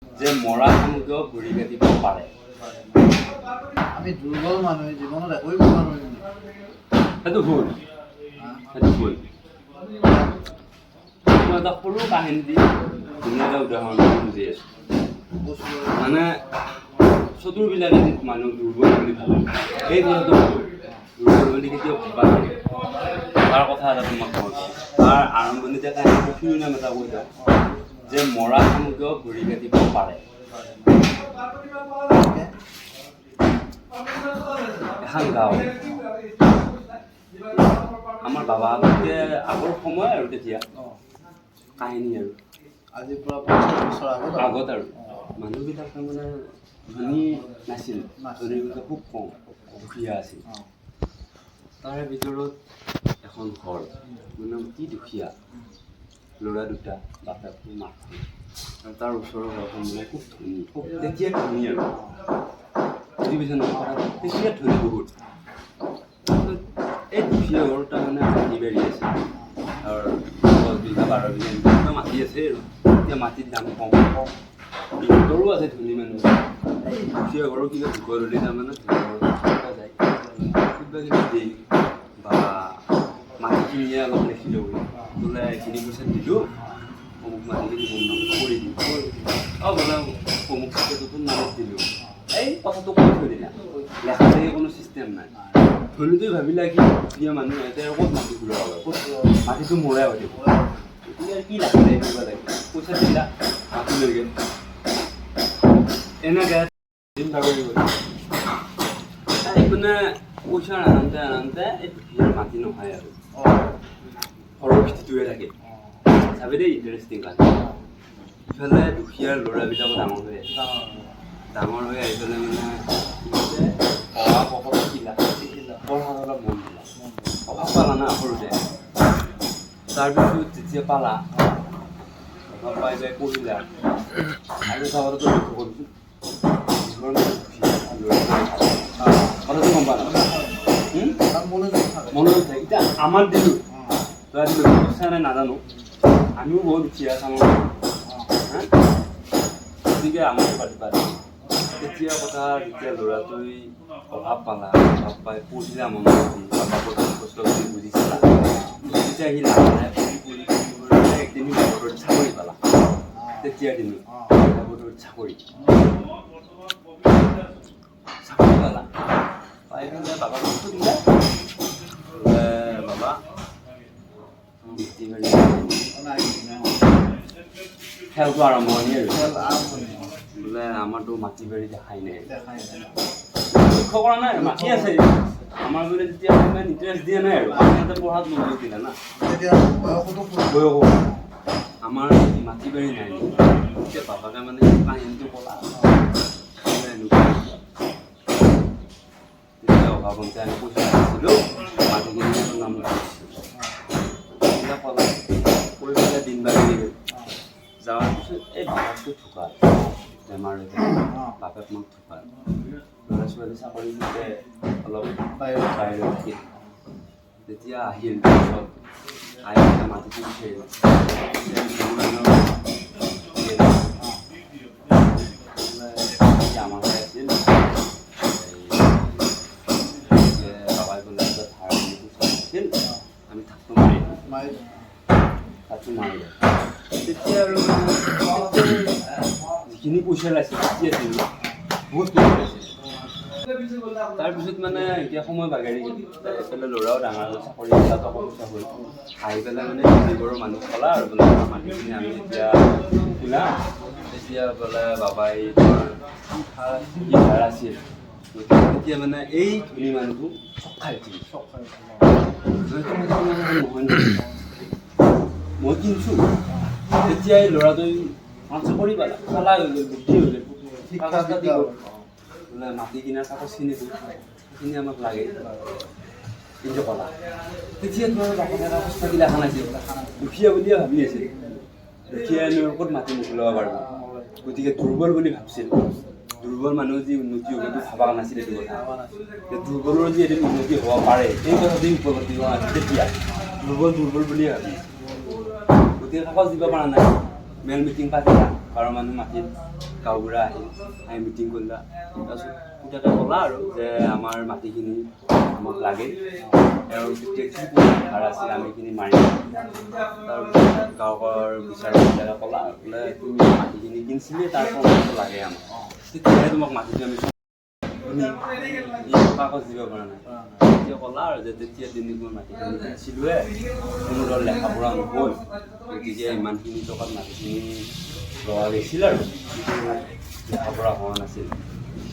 যে মৰা মানুহকেও ঘূৰি কাটিব পাৰে। আমি দুৰ্বল মানুহে জীৱনত একোৱেই কৰিব নোৱাৰিম। সেইটো ভুল, সেইটো ভুল। মই এটা সৰু কাহিনী দি ধুনীয়া এটা উদাহৰণ বুজি আছোঁ। মানে চতুৰবিলাকে মানুহ দুৰ্বল বুলি ভাবে, এই কথাটো দুৰ্বল বুলি কেতিয়াও ভাবা নাই। তাৰ কথা এটা তোমাক কওঁ, তাৰ আৰম্ভণিতে কাহিনীটো শিৰোনাম এটা কৈ যাওঁ যে মৰা মানুহকেও ঘূৰি কাটিব পাৰে। এখন গাঁও, আমাৰ বাবাহঁতকে আগৰ সময় আৰু তেতিয়া কাহিনী আৰু আজিৰ পৰা 50 বছৰ আগত আৰু মানুহবিলাক তাৰমানে ধনী নাছিল, ধনীবিলাক খুব কম, দুখীয়া আছিল। তাৰে ভিতৰত এখন ঘৰ মানে কি দুখীয়া, ল'ৰা দুটা, বাপেকটো মাকটো, আৰু তাৰ ওচৰৰ ঘৰখন মানে খুব ধনী, খুব তেতিয়া ধনী আৰু বুজি পাইছে নহয়, তেতিয়া ধনী বহুত। এই দুখীয়া ঘৰ তাৰমানে মাটি বাৰী আছে আৰু 10 বিঘা 12 বিঘা এনেকুৱা মাটি আছে আৰু এতিয়া মাটিৰ দাম কম কম, বিহুতৰো আছে ধনী মানুহ। এই দুখীয়া ঘৰৰ কিবা বিপদ হ'লে তাৰমানে থকা যায়, কিবা কিবি দিয়ে বা মাটি কিনিয়ে অলপ লিখি ল'ব বোলে এইখিনি পইচা দিলোঁ, অমুক মাটিখিনি বন্ধ কৰি দিওঁ, বোলে অমুক নতুন মাটিত দিলোঁ, এই কথাটো কৈ থৈ দিলা, লেখা লেখি কোনো চিষ্টেম নাই। ধনীটোৱে ভাবিলা কি দুখীয়া মানুহ ইয়াতে ক'ত মাটি ঘূৰাব লাগে, ক'ত মাটিটো মৰাই হৈ দিব, গতিকে কি লাহে লাহে কৰিব লাগে, পইচা দিলা মাটি লৈ গ'ল, এনেকৈ দিন ভাগৰি গ'ল। মানে পইচা আনন্তে আনন্তে এই দুখীয়াৰ মাটি নহয় আৰু ঘৰৰ ভিত্তিটোৱে থাকে। চাবি দেই ইণ্টাৰেষ্টিং কথা। ইফালে দুখীয়াৰ ল'ৰাবিলাকো ডাঙৰ হৈ আছে, ডাঙৰ হৈ আহি পেলাই মানে পঢ়া পঢ়া শিকিলা, পঢ়াত অলপ মন দিলা, অভাৱ পালা না সৰুতে। তাৰপিছত যেতিয়া পালা, অভাৱ পাই যাই পঢ়িলা, আৰু এটা কথাটো লক্ষ্য কৰিছোঁ, কথাটো গম পালা মনোযোগ থাকে। এতিয়া আমাৰ দিলোঁ তই আজি লক্ষ্য কৰিছা নাই নাজানো, আমিও বহুত দুখীয়া আমাৰ, গতিকে আমাৰো পাতি তেতিয়া কথা যেতিয়া ল'ৰাটোৱে অভাৱ পালা, অভাৱ পাই পঢ়িলা মনত দি বাপৰ কষ্ট কৰি বুজিছিলা, তেতিয়া সি লাহে লাহে পঢ়ি একদিন বাপৰৰ চাকৰি পালা। তেতিয়াৰ দিনত বাপৰৰ চাকৰি পালা, পাই পেলাই বাবাক সুধিলে বাবা খেলটো আৰম্ভণি আৰু বোলে আমাৰতো মাটি বাৰী দেখাই নাই, লক্ষ্য কৰা নাই, মাটি আছে আমাৰ বোলে তেতিয়া ইমান ইণ্টাৰেষ্ট দিয়া নাই আৰু সিহঁতে পঢ়াত মনোযোগ দিলে না, বয়সো আমাৰ মাটি বাৰী নাই। তেতিয়া বাবাকে মানে কাহিনীটো ক'লা, তেতিয়া অভাৱন্তে আমি পইচা দিছিলোঁ, মাটিখিনি নাম দিছিলোঁ ক'লা কৰি পেলাই দিন বাঢ়ি গ'ল। যাৱাৰ পিছত এই বাপেকটো ঢুকাল, বেমাৰ হৈ যায়, বাপেক মাক ঢুকাল, ল'ৰা ছোৱালী চাকৰি মতে অলপ বাহিৰত থাকিল। যেতিয়া আহিল পিছত আহি পেলাই মাটিটো বিচাৰিলে, আমাৰ হৈ আছিল বাবাই ক'লে ধাৰ আছিল, আমি থাকটো মাৰিলোঁ। তেতিয়া আৰু যিখিনি পইচা লাগিছিল তেতিয়া দিলোঁ, বহুত পইচা লাগিছিল। তাৰপিছত মানে এতিয়া সময় বাগৰি গ'ল, এইফালে ল'ৰাও ডাঙৰ হ'ল, চাকৰি এটা টকা পইচা হ'ল, আহি পেলাই মানে ঘৰৰ মানুহ ক'লা আৰু বোলে মাটিখিনি আমি এতিয়া ওলাম, তেতিয়া বোলে বাবাই কি ধাৰ আছিল, তেতিয়া মানে এই ধনী মানুহটো চক খাই উঠিল, মই কিনিছোঁ। তেতিয়া এই ল'ৰাটোৱে চাকৰি পালা, চলা হৈ গ'ল, বুদ্ধি হৈ গ'ল, কাগজ কাটি গ'ল, বোলে মাটি কিনাৰ কাগজখিনি সেইখিনি আমাক লাগে, কিন্তু ক'লা তেতিয়া তোমাৰ বাপেকে কাগজ পাতি দেখা নাছিল, দুখীয়া বুলিয়ে ভাবি আছিল, দুখীয়া ক'ত মাটি মোকলাব পাৰিব, গতিকে দুৰ্বল বুলি ভাবছিল। দুৰ্বল মানুহৰ যি উন্নতি হ'ব সেইটো ভাবা নাছিল, এইটো কথা দুৰ্বলৰ যি এদিন উন্নতি হ'ব পাৰে এই কথাটোৱেই উপলব্ধি হোৱা নাছিল। তেতিয়া দুৰ্বল বুলিয়ে ভাবি গতিকে কাগজ দিব পৰা নাই, মেল মিটিং পাতিলা, বাৰ মানুহ মাতিল গাঁওবুঢ়া আহিল আহি মিটিং কৰিলা তাৰপিছত পুতেকে ক'লা আৰু যে আমাৰ মাটিখিনি আমাক লাগে আৰু তেতিয়া কি ভাড়া আছিল আমি এইখিনি মাৰিম তাৰপিছত গাঁৱৰ বিচাৰকবিলাকে ক'লা বোলে তুমি মাটিখিনি কিনিছিলি তাৰ প্ৰমাণটো লাগে আমাক তেতিয়াহে তোমাক মাটিটো আমি কাগজ দিব পৰা নাই তেতিয়া ক'লা আৰু যে তেতিয়া তেনেকৈ মাটিখিনি কিনিছিলোঁহে কোনো ধৰ লেখা পঢ়া নহ'ল গতিকে ইমানখিনি টকাত মাটিখিনি লোৱা গৈছিল আৰু লেখা পঢ়া হোৱা নাছিল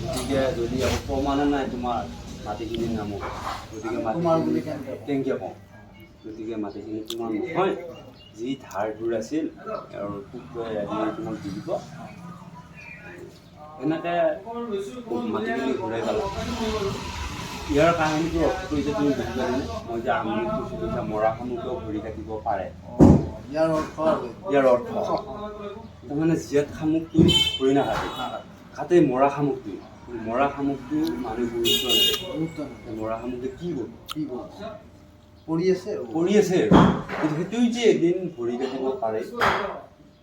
গতিকে যদি আকৌ প্ৰমাণে নাই তোমাৰ মাটিখিনিৰ নামত গতিকে মাটিখিনি কেনেকৈ কওঁ গতিকে মাটিখিনি তোমাৰ নহয় যি ধাৰ ধুৰ আছিল আৰু পুত্ৰই আদি তোমাক দি দিব এনেকৈ মাটিখিনি ঘূৰাই পেলাম ইয়াৰ কাহিনীটো অৰ্থটো এতিয়া তুমি বুজি পালিনে মই যে আৰম্ভণিত কৈছিলোঁ যে মৰা শামুকেও ভৰি কাটিব পাৰে ইয়াৰ অৰ্থ আৰু ইয়াৰ অৰ্থ তাৰমানে জীয়াত শামুকটো ভৰি নাকাটে কাটে মৰা শামুকটো মানুহ গুৰুত্ব নিদিয়ে মৰা শামুকে কি কৰিব পৰি আছে কিন্তু সেইটোৱে যে এদিন ভৰি কাটিব পাৰে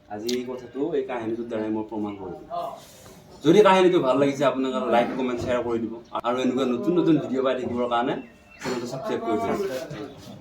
আজি এই কথাটো এই কাহিনীটোৰ দ্বাৰাই মই প্ৰমাণ কৰিলোঁ যদি কাহিনীটো ভাল লাগিছে আপোনালোকে লাইক কমেণ্ট শ্বেয়াৰ কৰি দিব আৰু এনেকুৱা নতুন নতুন ভিডিঅ' পাই থাকিবৰ কাৰণে চেনেলটো ছাবস্ক্ৰাইব কৰি দিব